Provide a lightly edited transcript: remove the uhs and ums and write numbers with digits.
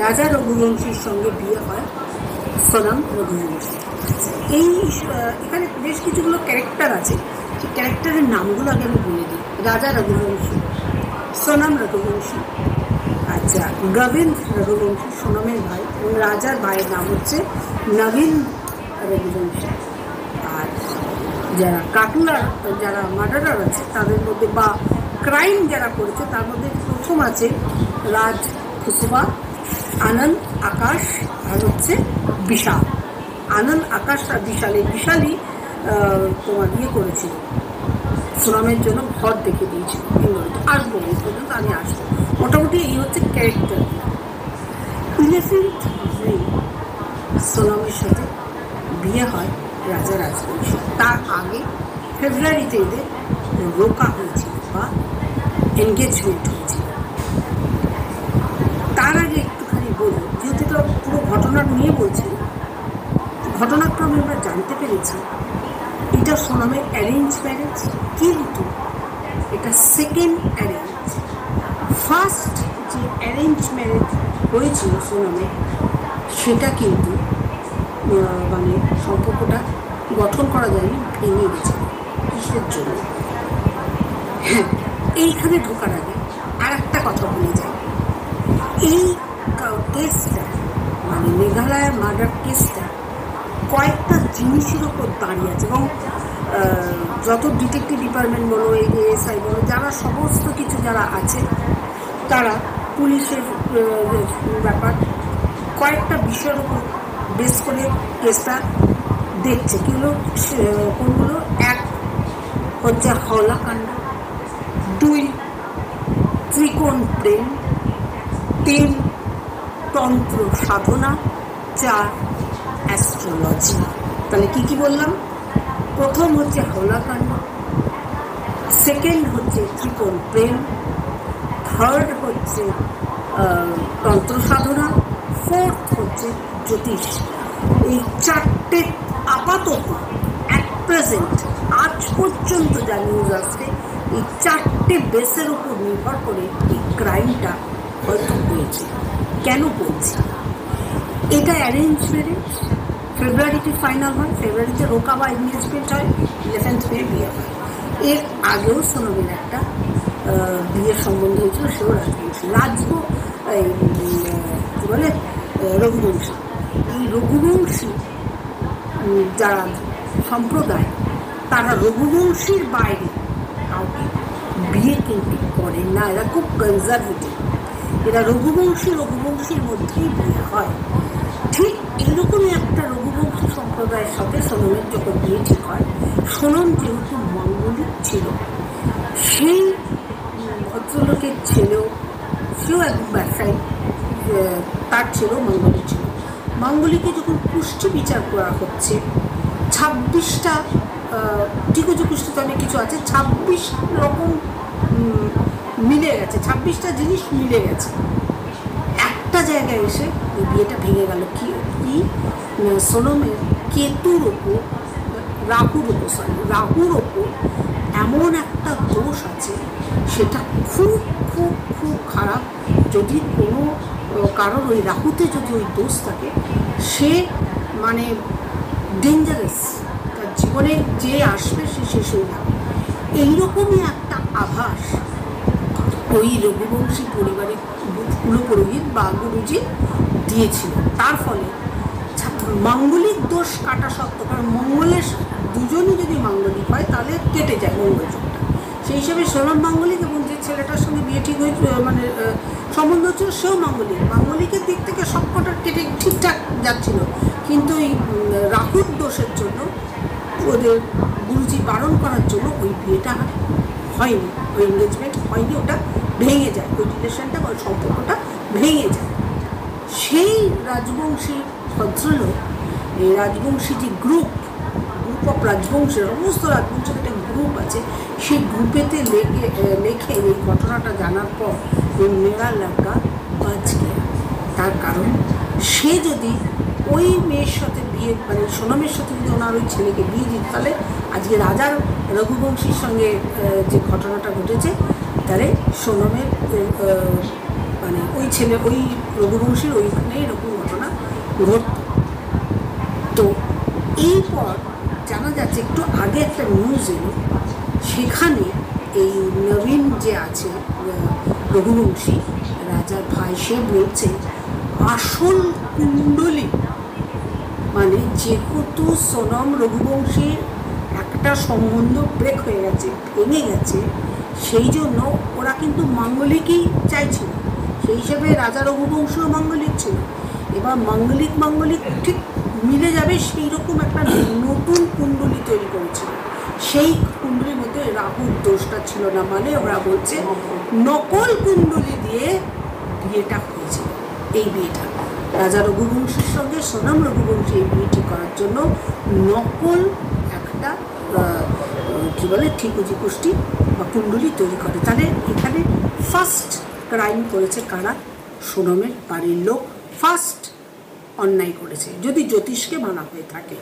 রাজা রঘুবংশীর সঙ্গে বিয়ে হয় সোনাম রঘুবংশী। এই এখানে বেশ কিছুগুলো ক্যারেক্টার আছে, সেই ক্যারেক্টারের নামগুলো আগে আমি বলে দিই। রাজা রঘুবংশী, সোনাম রঘুবংশী, আচ্ছা গোবিন্দ রঘুবংশী সোনামের ভাই, এবং রাজার ভাইয়ের নাম হচ্ছে নবীন রঘুবংশী। আর যারা কাটলার, যারা মার্ডারার আছে তাদের মধ্যে, বা ক্রাইম যারা করেছে তার মধ্যে প্রথম আছে রাজ খুসবা, আনন্দ, আকাশ, আর হচ্ছে বিশাল। আনন্দ, আকাশ আর বিশালই তোমার ইয়ে করেছিল, সোনামের জন্য ঘর দেখে দিয়েছিল ইংরেজি। আসবো এই পর্যন্ত আমি আসবো। মোটামুটি এই হচ্ছে ক্যারেক্টার। 11th মে সোনামের সাথে বিয়ে হয় রাজা রাজবংশী। তার আগে ফেব্রুয়ারিতে এদের রোকা হয়েছিল বা এনগেজমেন্ট হয়েছিল। তার আগে একটুখানি বলবো, যেহেতু এটা পুরো ঘটনা নিয়ে বলছি, ঘটনাক্রমে আমরা জানতে পেরেছি এটা সোনামের অ্যারেঞ্জ ম্যারেজ, কিন্তু এটা সেকেন্ড অ্যারেঞ্জ। ফার্স্ট যে অ্যারেঞ্জ ম্যারেজ হয়েছিল সোনামের, সেটা কিন্তু মানে সম্পর্কটা গঠন করা যায়নি, ভেঙে গেছে। কিসের জন্য? হ্যাঁ, এইখানে ঢোকার আগে আর একটা কথা বলে যায়। এই কেসটা মানে মেঘালয়ের মার্ডার কেসটা কয়েকটা জিনিসের ওপর দাঁড়িয়ে আছে, এবং যত ডিটেকটিভ ডিপার্টমেন্ট বলো, এএসআই বলো, যারা সমস্ত কিছু যারা আছে, তারা পুলিশের ব্যাপার কয়েকটা বিষয়ের উপর বেস করে কেসটা দেখছে। কোনগুলো? এক হচ্ছে হাওলাকাণ্ড, 2 ত্রিকোণ প্রেম, 3 তন্ত্র সাধনা, 4 অ্যাস্ট্রোলজি। তাহলে কি বললাম? প্রথম হচ্ছে হাওলাকাণ্ড, সেকেন্ড হচ্ছে ত্রিকোণ প্রেম, থার্ড হচ্ছে তন্ত্র সাধনা, ফোর্থ হচ্ছে জ্যোতিষ। এই 4টে আপাতত অ্যাট প্রেজেন্ট আজ পর্যন্ত যা নিউজ আসছে, এই 4টে বেসের উপর নির্ভর করে এই ক্রাইমটা হয়তো হয়েছে। কেন বলছি? এটা অ্যারেঞ্জ ম্যারেজ, ফেব্রুয়ারিতে ফাইনাল হয়, ফেব্রুয়ারিতে রোকা বা এনগেজমেন্ট হয়, 11th মে বিয়ে হয়। এর আগেও সোনামের একটা বিয়ের সম্বন্ধ হয়েছিল, সেও কি বলে রঘুবংশী। এই রঘুবংশী যারা সম্প্রদায়, তারা রঘুবংশীর বাইরে কাউকে বিয়ে কিন্তু করে না। এরা খুব কনজারভেটিভ, এরা রঘুবংশীর মধ্যেই বিয়ে হয়। ঠিক এইরকমই একটা রঘুবংশী সম্প্রদায়ের সাথে সোনমের যখন বিয়ে ঠিক হয়, সোনম যেহেতু মাঙ্গলিক ছিল, সেই ভদ্রলোকের ছেলেও, সেও এক ব্যবসায়ী, তার ছেলেও মাঙ্গলিক ছিল। মাঙ্গলিকে যখন পুষ্টি বিচার করা হচ্ছে, 26টা টিকুচু পুষ্টিতে অনেক কিছু আছে, 26 রকম মিলে গেছে, 26টা জিনিস মিলে গেছে। একটা জায়গায় এসে এই বিয়েটা ভেঙে গেল। কি সোনমের কেতুর ওপর, রাহুর ওপর এমন একটা দোষ আছে, সেটা খুব খুব খুব খারাপ। যদি কোনো কারোর ওই রাহুতে যদি ওই দোষ থাকে, সে মানে ডেঞ্জারাস, তার জীবনে যে আসবে সে শেষ হয়ে যাবে। এইরকমই একটা আভাস ওই রঘুবংশী পরিবারের কুলপুরোহিত বা গুরুজি দিয়েছিল। তার ফলে মাঙ্গলিক দোষ কাটা শক্ত, কারণ মঙ্গলের দুজনই যদি মাঙ্গলিক হয় তাহলে কেটে যায় মঙ্গলযোগটা। সেই হিসেবে সোনম মাঙ্গলিক, এবং যে ছেলেটার সঙ্গে বিয়ে ঠিক হয়েছিল মানে সম্বন্ধ হচ্ছিল, সেও মাঙ্গলিকের দিক থেকে সবকটা কেটে ঠিকঠাক যাচ্ছিল। কিন্তু ওই রাহুর দোষের জন্য, ওদের গুরুজি বারণ করার জন্য ওই বিয়েটা হয়নি, ওই এনগেজমেন্ট হয়নি, ওটা ভেঙে যায়, ওই রিলেশনটা বা সম্পর্কটা ভেঙে যায়। সেই রাজবংশী ভদ্রলোক, এই রাজবংশী যে গ্রুপ অফ রাজবংশের, সমস্ত রাজবংশের একটা গ্রুপ আছে, সেই গ্রুপেতে লেখে এই ঘটনাটা জানার পর মেরা লড়কা বাঁচ গিয়া। তার কারণ সে যদি ওই মেয়ের সাথে বিয়ে, মানে সোনমের সাথে যদি ওনার ওই ছেলেকে বিয়ে দিত, তাহলে আজকে রাজার রঘুবংশীর সঙ্গে যে ঘটনাটা ঘটেছে, তাহলে সোনমের মানে ওই ছেলে ওই রঘুবংশীর ওইখানে এরকম ঘটনা ঘটত। তো এরপর জানা যাচ্ছে একটু আগে একটা নিউজ এলো, সেখানে এই নবীন যে আছে রঘুবংশী রাজার ভাই, সে বলছে আসল কুণ্ডলী, মানে যেহেতু সোনম রঘুবংশীর একটা সম্বন্ধ ব্রেক হয়ে গেছে, ভেঙে গেছে, সেই জন্য ওরা কিন্তু মাঙ্গলিকই চাইছিল। সেই হিসেবে রাজা রঘুবংশীও মাঙ্গলিক ছিল। এবার মাঙ্গলিক ঠিক মিলে যাবে সেই রকম একটা নতুন কুণ্ডলী তৈরি করেছিল। সেই কুণ্ডলীর মধ্যে রাহুর দোষটা ছিল না, মানে ওরা বলছে নকল কুণ্ডলী দিয়ে বিয়েটা হয়েছে। এই বিয়েটা রাজা রঘুবংশীর সঙ্গে সোনম রঘুবংশী এই বিয়েটি করার জন্য নকল একটা কি বলে ঠিকুজি কুষ্টি বা কুণ্ডলী তৈরি করে। তাহলে এখানে ফার্স্ট ক্রাইম করেছে কারা? সোনমের বাড়ির লোক ফার্স্ট অন্যায় করেছে, যদি জ্যোতিষকে মানা হয়ে থাকে।